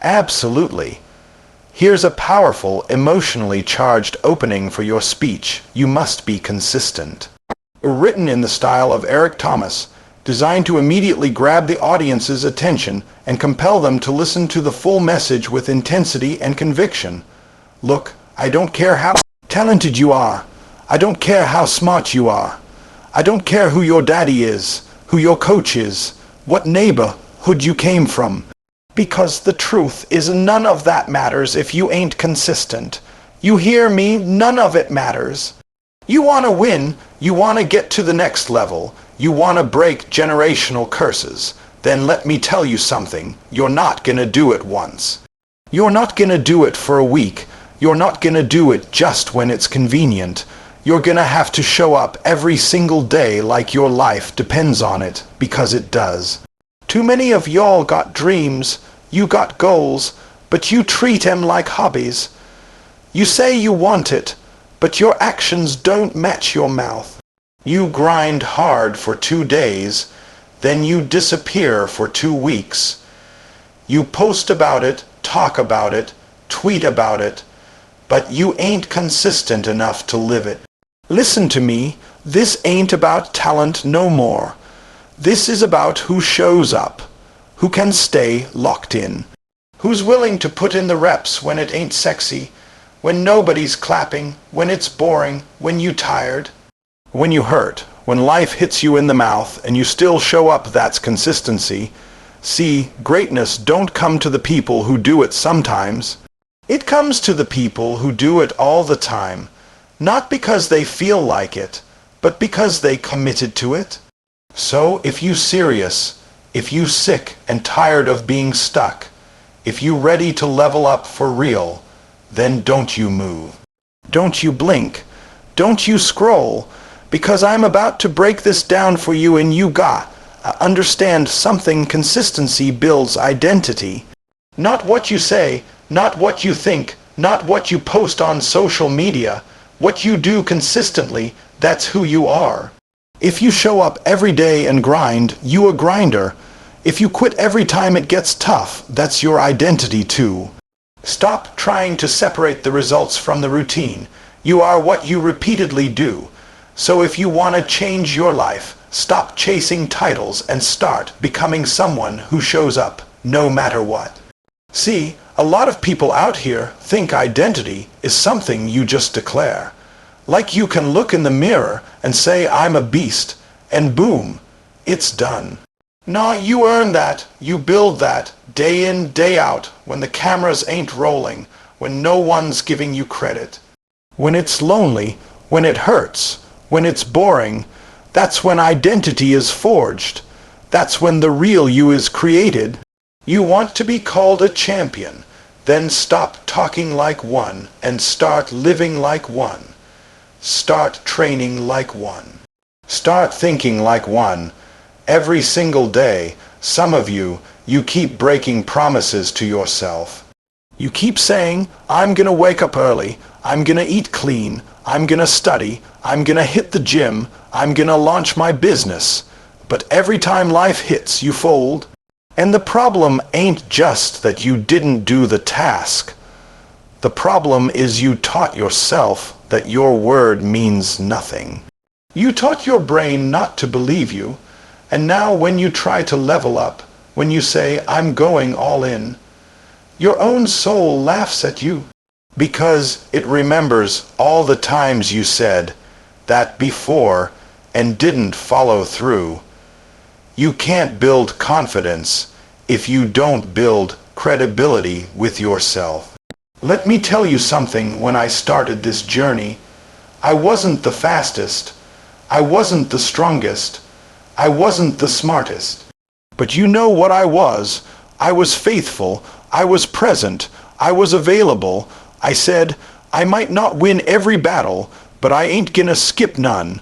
Absolutely. Here's a powerful, emotionally charged opening for your speech. You must be consistent. Written in the style of Eric Thomas, designed to immediately grab the audience's attention and compel them to listen to the full message with intensity and conviction. Look, I don't care how talented you are. I don't care how smart you are. I don't care who your daddy is, who your coach is, what neighborhood you came from. Because the truth is none of that matters if you ain't consistent. You hear me? None of it matters. You want to win, you want to get to the next level, you want to break generational curses. Then let me tell you something, you're not gonna do it once. You're not gonna do it for a week. You're not gonna do it just when it's convenient. You're gonna have to show up every single day like your life depends on it, because it does. Too many of y'all got dreams, you got goals, but you treat 'em like hobbies. You say you want it, but your actions don't match your mouth. You grind hard for 2 days, then you disappear for 2 weeks. You post about it, talk about it, tweet about it, but you ain't consistent enough to live it. Listen to me, this ain't about talent no more. This is about who shows up, who can stay locked in, who's willing to put in the reps when it ain't sexy, when nobody's clapping, when it's boring, when you tired, when you hurt, when life hits you in the mouth and you still show up. That's consistency. See, greatness don't come to the people who do it sometimes. It comes to the people who do it all the time, not because they feel like it, but because they committed to it. So if you serious, if you sick and tired of being stuck, if you ready to level up for real, then don't you move. Don't you blink. Don't you scroll, because I'm about to break this down for you and you got understand something. Consistency builds identity. Not what you say, not what you think, not what you post on social media. What you do consistently, that's who you are. If you show up every day and grind, you a grinder. If you quit every time it gets tough, that's your identity too. Stop trying to separate the results from the routine. You are what you repeatedly do. So if you want to change your life, stop chasing titles and start becoming someone who shows up no matter what. See, a lot of people out here think identity is something you just declare. Like you can look in the mirror and say, I'm a beast, and boom, it's done. Nah, you earn that, you build that, day in, day out, when the cameras ain't rolling, when no one's giving you credit. When it's lonely, when it hurts, when it's boring, that's when identity is forged. That's when the real you is created. You want to be called a champion, then stop talking like one and start living like one. Start training like one. Start thinking like one. Every single day, some of you keep breaking promises to yourself. You keep saying, I'm gonna wake up early, I'm gonna eat clean, I'm gonna study, I'm gonna hit the gym, I'm gonna launch my business. But every time life hits, you fold. And the problem ain't just that you didn't do the task. The problem is you taught yourself that your word means nothing. You taught your brain not to believe you, and now when you try to level up, when you say, I'm going all in, your own soul laughs at you, because it remembers all the times you said that before and didn't follow through. You can't build confidence if you don't build credibility with yourself. Let me tell you something. When I started this journey, I wasn't the fastest, I wasn't the strongest, I wasn't the smartest. But you know what I was? I was faithful, I was present, I was available. I said, I might not win every battle, but I ain't gonna skip none.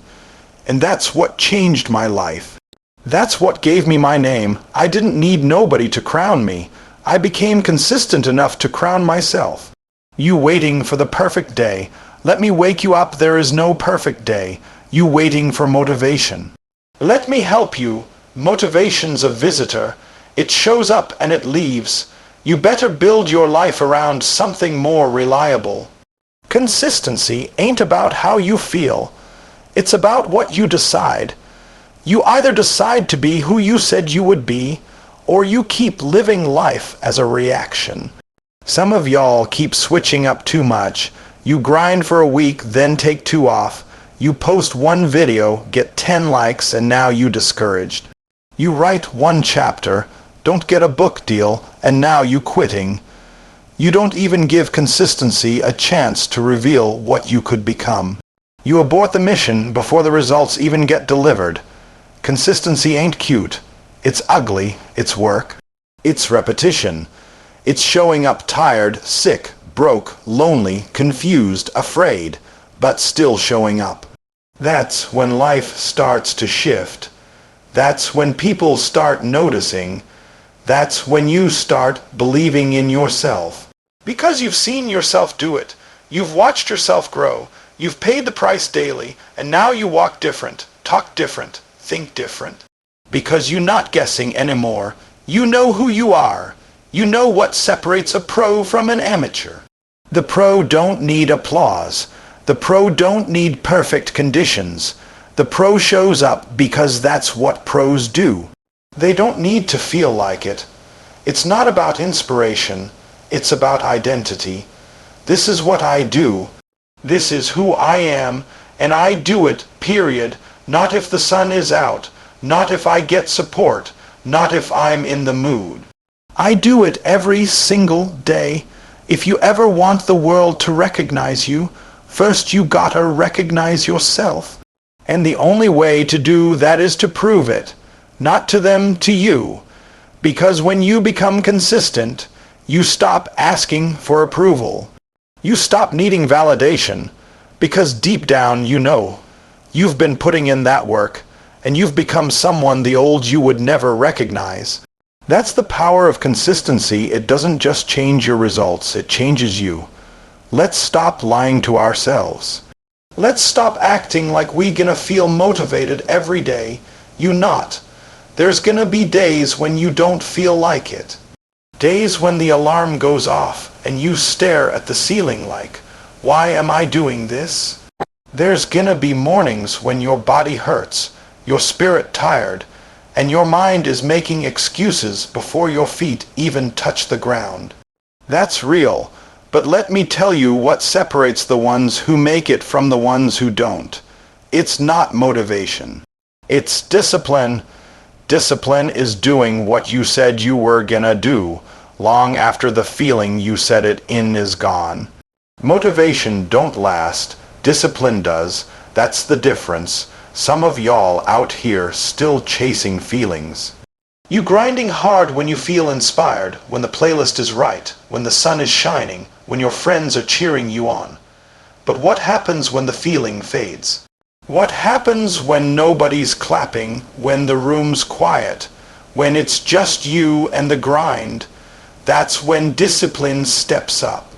And that's what changed my life. That's what gave me my name. I didn't need nobody to crown me. I became consistent enough to crown myself. You waiting for the perfect day. Let me wake you up. There is no perfect day. You waiting for motivation. Let me help you. Motivation's a visitor. It shows up and it leaves. You better build your life around something more reliable. Consistency ain't about how you feel. It's about what you decide. You either decide to be who you said you would be, or you keep living life as a reaction. Some of y'all keep switching up too much. You grind for a week, then take 2 off. You post 1 video, get 10 likes, and now you discouraged. You write 1 chapter, don't get a book deal, and now you quitting. You don't even give consistency a chance to reveal what you could become. You abort the mission before the results even get delivered. Consistency ain't cute. It's ugly, it's work. It's repetition. It's showing up tired, sick, broke, lonely, confused, afraid, but still showing up. That's when life starts to shift. That's when people start noticing. That's when you start believing in yourself. Because you've seen yourself do it. You've watched yourself grow. You've paid the price daily, and now you walk different, talk different, think different. Because you're not guessing anymore. You know who you are. You know what separates a pro from an amateur. The pro don't need applause. The pro don't need perfect conditions. The pro shows up because that's what pros do. They don't need to feel like it. It's not about inspiration. It's about identity. This is what I do. This is who I am, and I do it, period. Not if the sun is out. Not if I get support. Not if I'm in the mood. I do it every single day. If you ever want the world to recognize you, first you gotta recognize yourself. And the only way to do that is to prove it. Not to them, to you. Because when you become consistent, you stop asking for approval. You stop needing validation. Because deep down you know. You've been putting in that work, and you've become someone the old you would never recognize. That's the power of consistency. It doesn't just change your results, it changes you. Let's stop lying to ourselves. Let's stop acting like we gonna feel motivated every day. You not. There's gonna be days when you don't feel like it. Days when the alarm goes off and you stare at the ceiling like, why am I doing this? There's gonna be mornings when your body hurts, your spirit tired, and your mind is making excuses before your feet even touch the ground. That's real, but let me tell you what separates the ones who make it from the ones who don't. It's not motivation. It's discipline. Discipline is doing what you said you were gonna do, long after the feeling you said it in is gone. Motivation don't last. Discipline does. That's the difference. Some of y'all out here still chasing feelings. You grinding hard when you feel inspired, when the playlist is right, when the sun is shining, when your friends are cheering you on. But what happens when the feeling fades? What happens when nobody's clapping, when the room's quiet, when it's just you and the grind? That's when discipline steps up.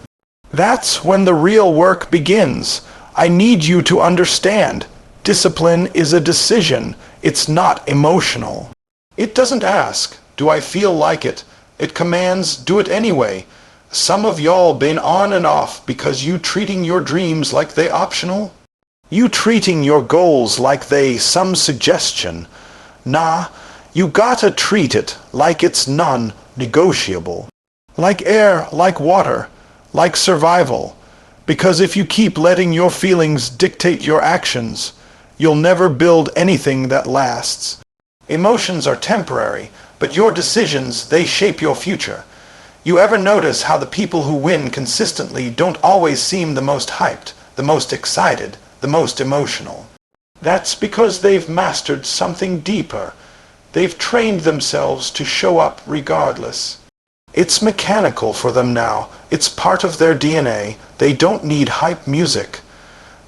That's when the real work begins. I need you to understand. Discipline is a decision. It's not emotional. It doesn't ask, do I feel like it? It commands, do it anyway. Some of y'all been on and off because you treating your dreams like they optional. You treating your goals like they some suggestion. Nah, you gotta treat it like it's non-negotiable. Like air, like water, like survival. Because if you keep letting your feelings dictate your actions, you'll never build anything that lasts. Emotions are temporary, but your decisions, they shape your future. You ever notice how the people who win consistently don't always seem the most hyped, the most excited, the most emotional? That's because they've mastered something deeper. They've trained themselves to show up regardless. It's mechanical for them now. It's part of their DNA. They don't need hype music.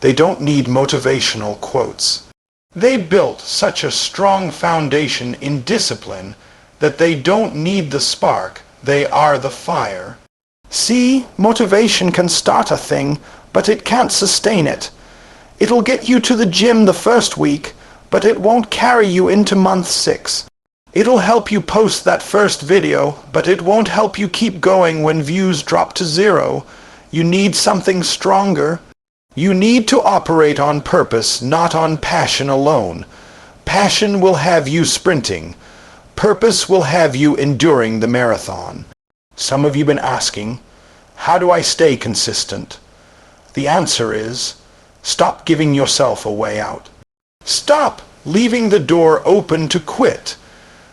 They don't need motivational quotes. They built such a strong foundation in discipline that they don't need the spark. They are the fire. See, motivation can start a thing, but it can't sustain it. It'll get you to the gym the first week, but it won't carry you into month 6. It'll help you post that first video, but it won't help you keep going when views drop to zero. You need something stronger. You need to operate on purpose, not on passion alone. Passion will have you sprinting. Purpose will have you enduring the marathon. Some of you have been asking, how do I stay consistent? The answer is, stop giving yourself a way out. Stop leaving the door open to quit.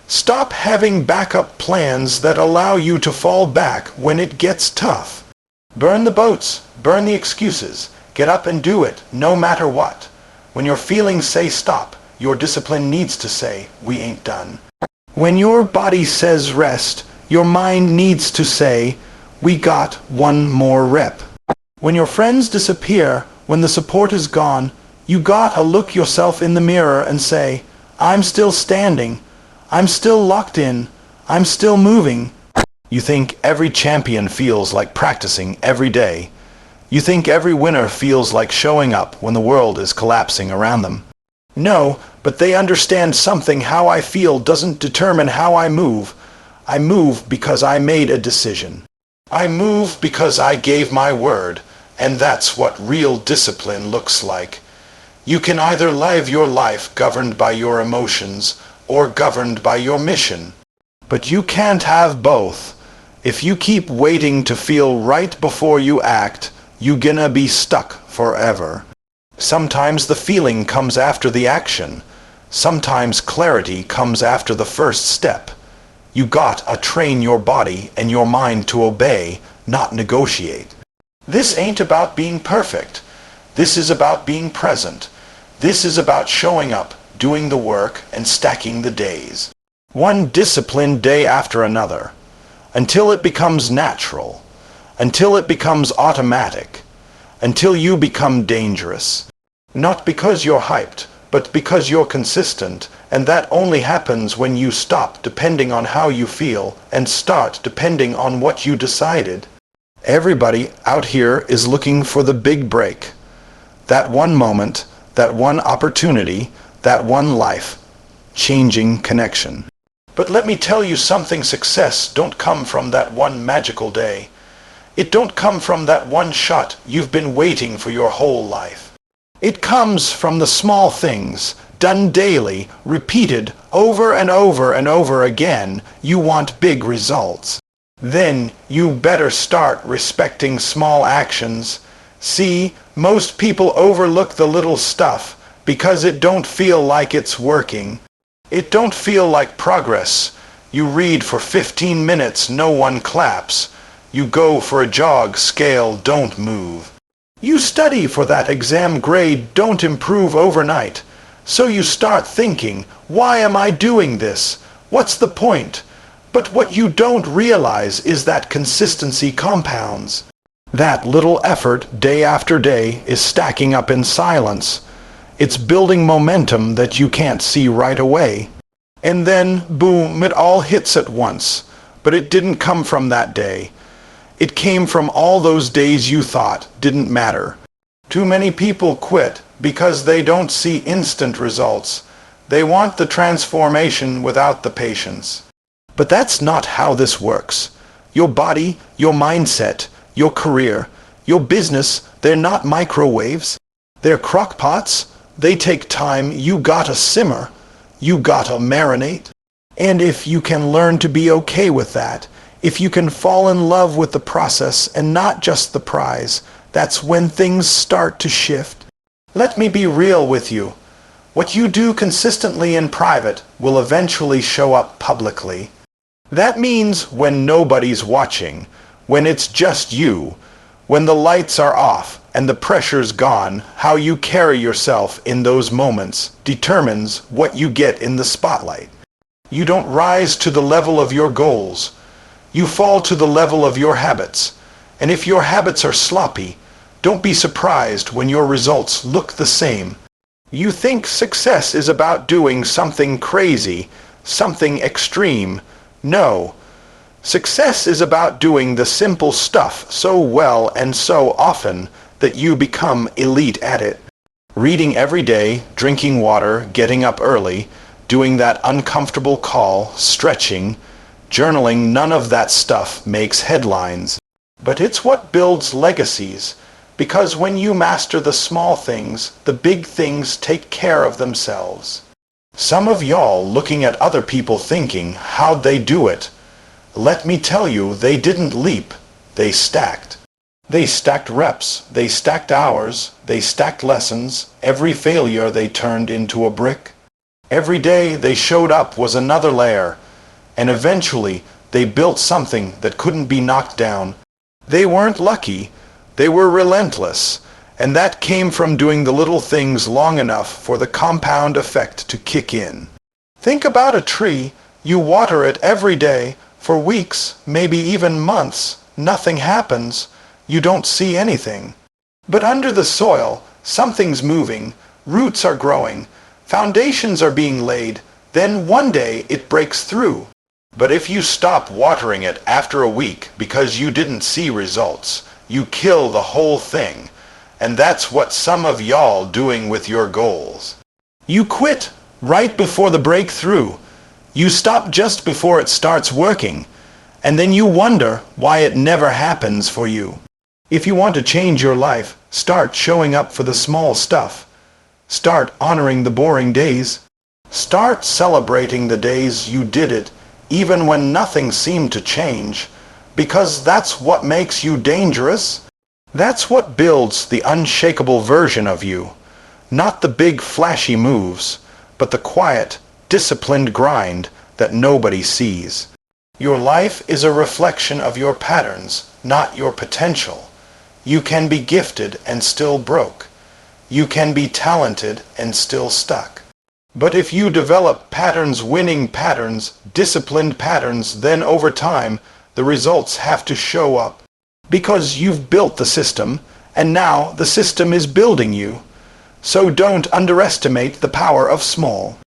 Stop having backup plans that allow you to fall back when it gets tough. Burn the boats, burn the excuses. Get up and do it, no matter what. When your feelings say stop, your discipline needs to say, we ain't done. When your body says rest, your mind needs to say, we got one more rep. When your friends disappear, when the support is gone, you gotta look yourself in the mirror and say, I'm still standing, I'm still locked in, I'm still moving. You think every champion feels like practicing every day. You think every winner feels like showing up when the world is collapsing around them. No, but they understand something. How I feel doesn't determine how I move. I move because I made a decision. I move because I gave my word, and that's what real discipline looks like. You can either live your life governed by your emotions or governed by your mission. But you can't have both. If you keep waiting to feel right before you act, you're gonna be stuck forever. Sometimes the feeling comes after the action. Sometimes clarity comes after the first step. You gotta train your body and your mind to obey, not negotiate. This ain't about being perfect. This is about being present. This is about showing up, doing the work, and stacking the days. One disciplined day after another. Until it becomes natural. Until it becomes automatic. Until you become dangerous. Not because you're hyped, but because you're consistent, and that only happens when you stop depending on how you feel and start depending on what you decided. Everybody out here is looking for the big break. That one moment, that one opportunity, that one life-changing connection. But let me tell you something, success don't come from that one magical day. It don't come from that one shot you've been waiting for your whole life. It comes from the small things, done daily, repeated over and over and over again. You want big results. Then you better start respecting small actions. See, most people overlook the little stuff because it don't feel like it's working. It don't feel like progress. You read for 15 minutes, no one claps. You go for a jog, scale don't move. You study for that exam, grade don't improve overnight. So you start thinking, why am I doing this? What's the point? But what you don't realize is that consistency compounds. That little effort, day after day, is stacking up in silence. It's building momentum that you can't see right away. And then, boom, it all hits at once. But it didn't come from that day. It came from all those days you thought didn't matter. Too many people quit because they don't see instant results. They want the transformation without the patience. But that's not how this works. Your body, your mindset, your career, your business, they're not microwaves. They're crock pots. They take time. You gotta simmer. You gotta marinate. And if you can learn to be okay with that, if you can fall in love with the process and not just the prize, that's when things start to shift. Let me be real with you. What you do consistently in private will eventually show up publicly. That means when nobody's watching, when it's just you, when the lights are off and the pressure's gone, how you carry yourself in those moments determines what you get in the spotlight. You don't rise to the level of your goals. You fall to the level of your habits. And if your habits are sloppy, don't be surprised when your results look the same. You think success is about doing something crazy, something extreme. No. Success is about doing the simple stuff so well and so often that you become elite at it. Reading every day, drinking water, getting up early, doing that uncomfortable call, stretching, journaling, none of that stuff makes headlines. But it's what builds legacies, because when you master the small things, the big things take care of themselves. Some of y'all looking at other people thinking, how'd they do it? Let me tell you, they didn't leap, they stacked. They stacked reps, they stacked hours, they stacked lessons. Every failure they turned into a brick. Every day they showed up was another layer, and eventually they built something that couldn't be knocked down. They weren't lucky, they were relentless, and that came from doing the little things long enough for the compound effect to kick in. Think about a tree. You water it every day, for weeks, maybe even months. Nothing happens. You don't see anything. But under the soil, something's moving, roots are growing, foundations are being laid, then one day it breaks through. But if you stop watering it after a week because you didn't see results, you kill the whole thing. And that's what some of y'all doing with your goals. You quit right before the breakthrough. You stop just before it starts working. And then you wonder why it never happens for you. If you want to change your life, start showing up for the small stuff. Start honoring the boring days. Start celebrating the days you did it, even when nothing seemed to change, because that's what makes you dangerous. That's what builds the unshakable version of you. Not the big flashy moves, but the quiet, disciplined grind that nobody sees. Your life is a reflection of your patterns, not your potential. You can be gifted and still broke. You can be talented and still stuck. But if you develop patterns, winning patterns, disciplined patterns, then over time, the results have to show up. Because you've built the system, and now the system is building you. So don't underestimate the power of small.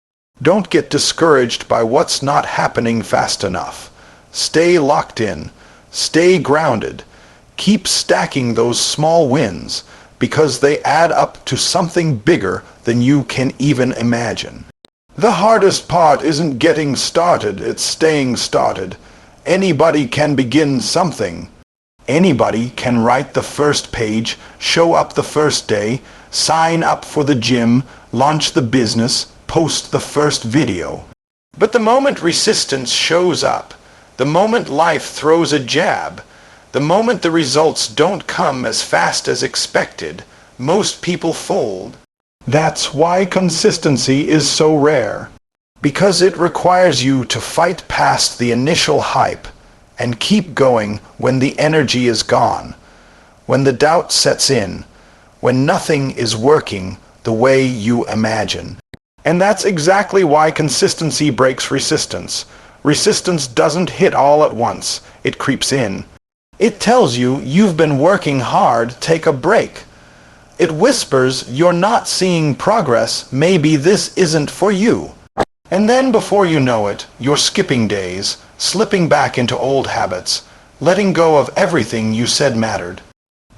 Don't get discouraged by what's not happening fast enough. Stay locked in. Stay grounded. Keep stacking those small wins, because they add up to something bigger than you can even imagine. The hardest part isn't getting started, it's staying started. Anybody can begin something. Anybody can write the first page, show up the first day, sign up for the gym, launch the business, post the first video. But the moment resistance shows up, the moment life throws a jab, the moment the results don't come as fast as expected, most people fold. That's why consistency is so rare. Because it requires you to fight past the initial hype and keep going when the energy is gone, when the doubt sets in, when nothing is working the way you imagine. And that's exactly why consistency breaks resistance. Resistance doesn't hit all at once. It creeps in. It tells you you've been working hard, take a break. It whispers you're not seeing progress, maybe this isn't for you. And then before you know it, you're skipping days, slipping back into old habits, letting go of everything you said mattered.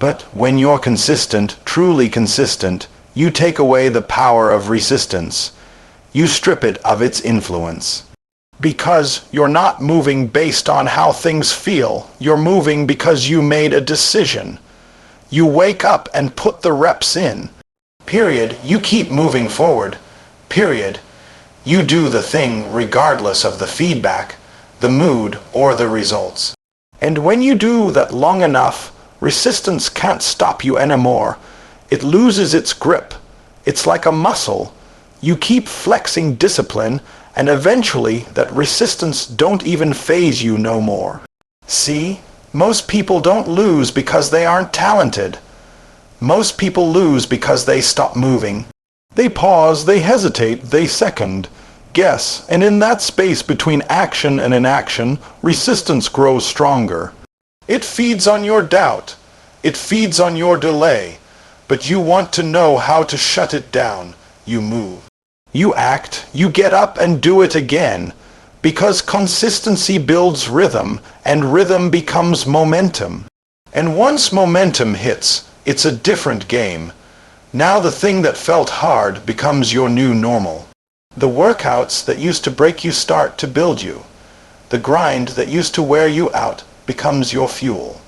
But when you're consistent, truly consistent, you take away the power of resistance. You strip it of its influence. Because you're not moving based on how things feel. You're moving because you made a decision. You wake up and put the reps in. Period. You keep moving forward. Period. You do the thing regardless of the feedback, the mood, or the results. And when you do that long enough, resistance can't stop you anymore. It loses its grip. It's like a muscle. You keep flexing discipline, and eventually that resistance don't even faze you no more. See? Most people don't lose because they aren't talented. Most people lose because they stop moving. They pause, they hesitate, they second, guess, and in that space between action and inaction, resistance grows stronger. It feeds on your doubt. It feeds on your delay. But you want to know how to shut it down. You move. You act, you get up and do it again, because consistency builds rhythm, and rhythm becomes momentum. And once momentum hits, it's a different game. Now the thing that felt hard becomes your new normal. The workouts that used to break you start to build you. The grind that used to wear you out becomes your fuel.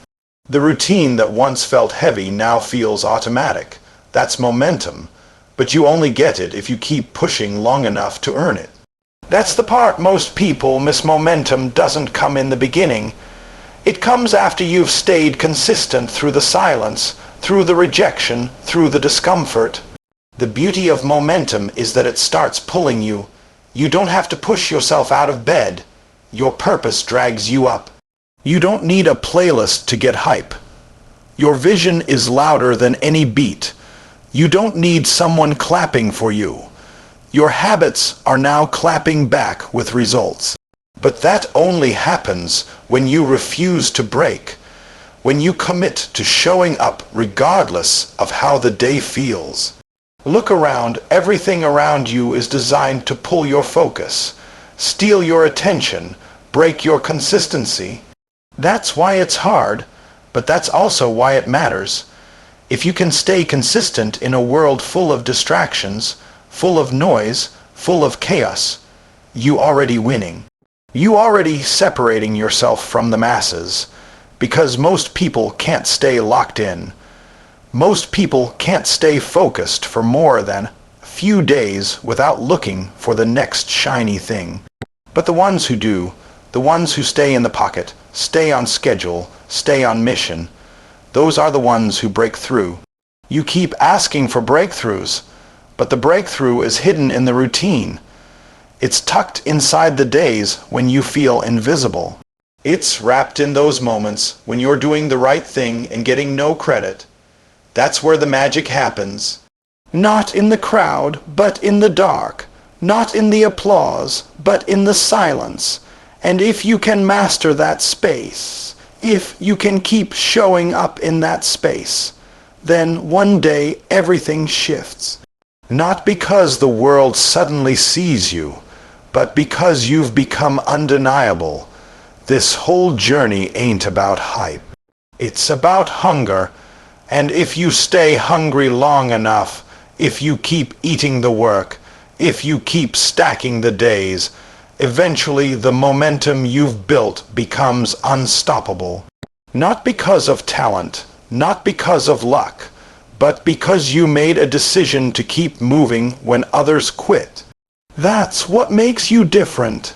The routine that once felt heavy now feels automatic. That's momentum, but you only get it if you keep pushing long enough to earn it. That's the part most people miss. Momentum doesn't come in the beginning. It comes after you've stayed consistent through the silence, through the rejection, through the discomfort. The beauty of momentum is that it starts pulling you. You don't have to push yourself out of bed. Your purpose drags you up. You don't need a playlist to get hype. Your vision is louder than any beat. You don't need someone clapping for you. Your habits are now clapping back with results. But that only happens when you refuse to break, when you commit to showing up regardless of how the day feels. Look around. Everything around you is designed to pull your focus, steal your attention, break your consistency. That's why it's hard, but that's also why it matters. If you can stay consistent in a world full of distractions, full of noise, full of chaos, you already winning. You already separating yourself from the masses, because most people can't stay locked in. Most people can't stay focused for more than a few days without looking for the next shiny thing. But the ones who do, the ones who stay in the pocket, stay on schedule, stay on mission, those are the ones who break through. You keep asking for breakthroughs, but the breakthrough is hidden in the routine. It's tucked inside the days when you feel invisible. It's wrapped in those moments when you're doing the right thing and getting no credit. That's where the magic happens. Not in the crowd, but in the dark. Not in the applause, but in the silence. And if you can master that space, if you can keep showing up in that space, then one day everything shifts. Not because the world suddenly sees you, but because you've become undeniable. This whole journey ain't about hype. It's about hunger. And if you stay hungry long enough, if you keep eating the work, if you keep stacking the days, eventually the momentum you've built becomes unstoppable. Not because of talent, not because of luck, but because you made a decision to keep moving when others quit. That's what makes you different.